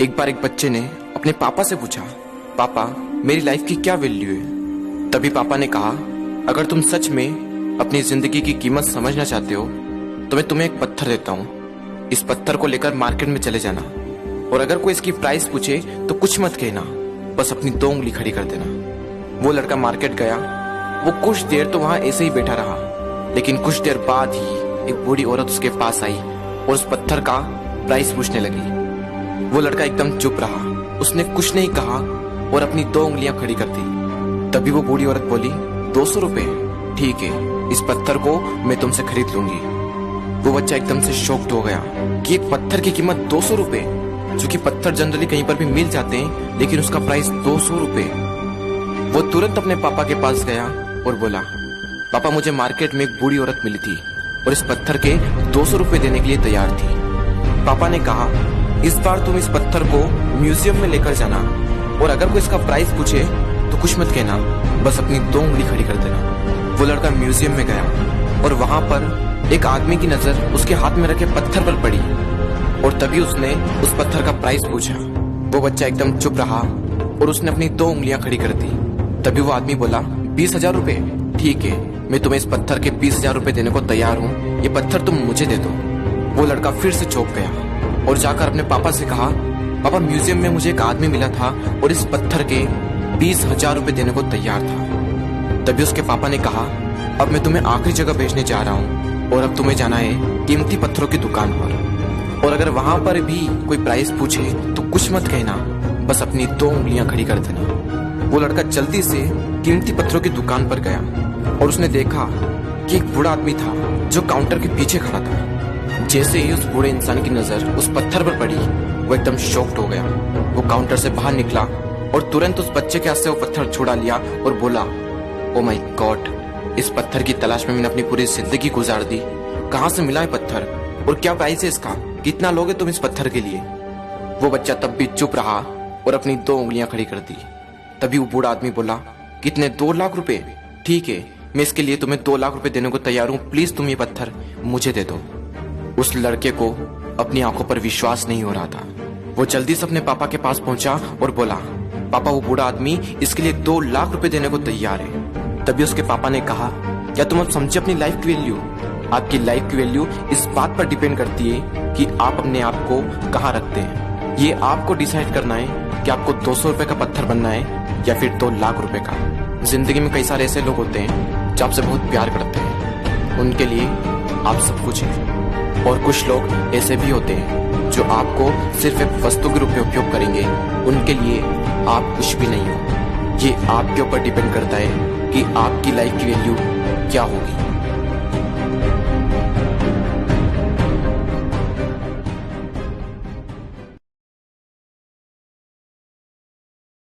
एक बार एक बच्चे ने अपने पापा से पूछा, पापा मेरी लाइफ की क्या वैल्यू है। तभी पापा ने कहा, अगर तुम सच में अपनी जिंदगी की कीमत समझना चाहते हो तो मैं तुम्हें एक पत्थर देता हूँ। इस पत्थर को लेकर मार्केट में चले जाना और अगर कोई इसकी प्राइस पूछे तो कुछ मत कहना, बस अपनी 2 उंगली खड़ी कर देना। वो लड़का मार्केट गया। वो कुछ देर तो वहां ऐसे ही बैठा रहा, लेकिन कुछ देर बाद ही एक बूढ़ी औरत उसके पास आई और उस पत्थर का प्राइस पूछने लगी। वो लड़का एकदम चुप रहा, उसने कुछ नहीं कहा और अपनी 2 उंगलियां खड़ी कर दी। तभी वो बूढ़ी औरत बोली, 200 रुपए, ठीक है, इस पत्थर को मैं तुमसे खरीद लूंगी। वो बच्चा एकदम से शॉक्ड हो गया कि एक पत्थर की कीमत 200 रुपए, जो कि पत्थर जनरली कहीं पर भी मिल जाते हैं, लेकिन उसका प्राइस 200 रुपए। वो तुरंत अपने पापा के पास गया और बोला, पापा मुझे मार्केट में एक बूढ़ी औरत मिली थी और इस पत्थर के 200 रुपए देने के लिए तैयार थी। पापा ने कहा, इस बार तुम इस पत्थर को म्यूजियम में लेकर जाना और अगर कोई इसका प्राइस पूछे तो कुछ मत कहना, बस अपनी 2 उंगली खड़ी कर देना। वो लड़का म्यूजियम में गया और वहां पर एक आदमी की नजर उसके हाथ में रखे पत्थर पर पड़ी और तभी उसने उस पत्थर का प्राइस पूछा। वो बच्चा एकदम चुप रहा और उसने अपनी 2 उंगलियां खड़ी कर दी। तभी वो आदमी बोला, 20,000 रुपए, ठीक है, मैं तुम्हें इस पत्थर के 20,000 रुपए देने को तैयार हूँ, ये पत्थर तुम मुझे दे दो। वो लड़का फिर से चौंक गया और जाकर अपने पापा से कहा, पापा म्यूजियम में मुझे एक आदमी मिला था और इस पत्थर के 20,000 रुपए देने को तैयार था। तभी उसके पापा ने कहा, अब मैं तुम्हें आखिरी जगह भेजने जा रहा हूँ और अब तुम्हें जाना है कीमती पत्थरों की दुकान पर और अगर वहां पर भी कोई प्राइस पूछे तो कुछ मत कहना, बस अपनी 2 उंगलियां खड़ी कर देना। वो लड़का जल्दी से कीमती पत्थरों की दुकान पर गया और उसने देखा कि एक बूढ़ा आदमी था जो काउंटर के पीछे खड़ा था। जैसे ही उस बूढ़े इंसान की नजर उस पत्थर पर पड़ी, वो एकदम शॉक्ड हो गया। वो काउंटर से बाहर निकला और तुरंत उस बच्चे के हाथ से वो पत्थर छुड़ा लिया और बोला, ओ माय गॉड, इस पत्थर की तलाश में मैंने अपनी पूरी जिंदगी गुजार दी। कहाँ से मिला है पत्थर और क्या प्राइस है इसका, कितना लोगे तुम इस पत्थर के लिए। वो बच्चा तब भी चुप रहा और अपनी 2 उंगलियां खड़ी कर दी। तभी वो बूढ़ा आदमी बोला, कितने, 2 लाख रुपए, ठीक है, मैं इसके लिए तुम्हें 2 लाख रुपए देने को तैयार हूँ, प्लीज तुम ये पत्थर मुझे दे दो। उस लड़के को अपनी आंखों पर विश्वास नहीं हो रहा था। वो जल्दी से अपने पापा के पास पहुंचा और बोला, पापा वो बूढ़ा आदमी इसके लिए 2 लाख रुपए देने को तैयार है। तभी उसके पापा ने कहा, क्या तुम अब समझे अपनी लाइफ की वैल्यू? आपकी लाइफ की वैल्यू इस बात पर डिपेंड करती है कि आप अपने आप को कहाँ रखते हैं। ये आपको डिसाइड करना है कि आपको 200 रुपए का पत्थर बनना है या फिर 2 लाख रुपए का। जिंदगी में कई सारे ऐसे लोग होते हैं जो आपसे बहुत प्यार करते हैं, उनके लिए आप सब कुछ है, और कुछ लोग ऐसे भी होते हैं जो आपको सिर्फ एक वस्तु के रूप में उपयोग करेंगे, उनके लिए आप कुछ भी नहीं हो। ये आपके ऊपर डिपेंड करता है कि आपकी लाइफ की वैल्यू क्या होगी।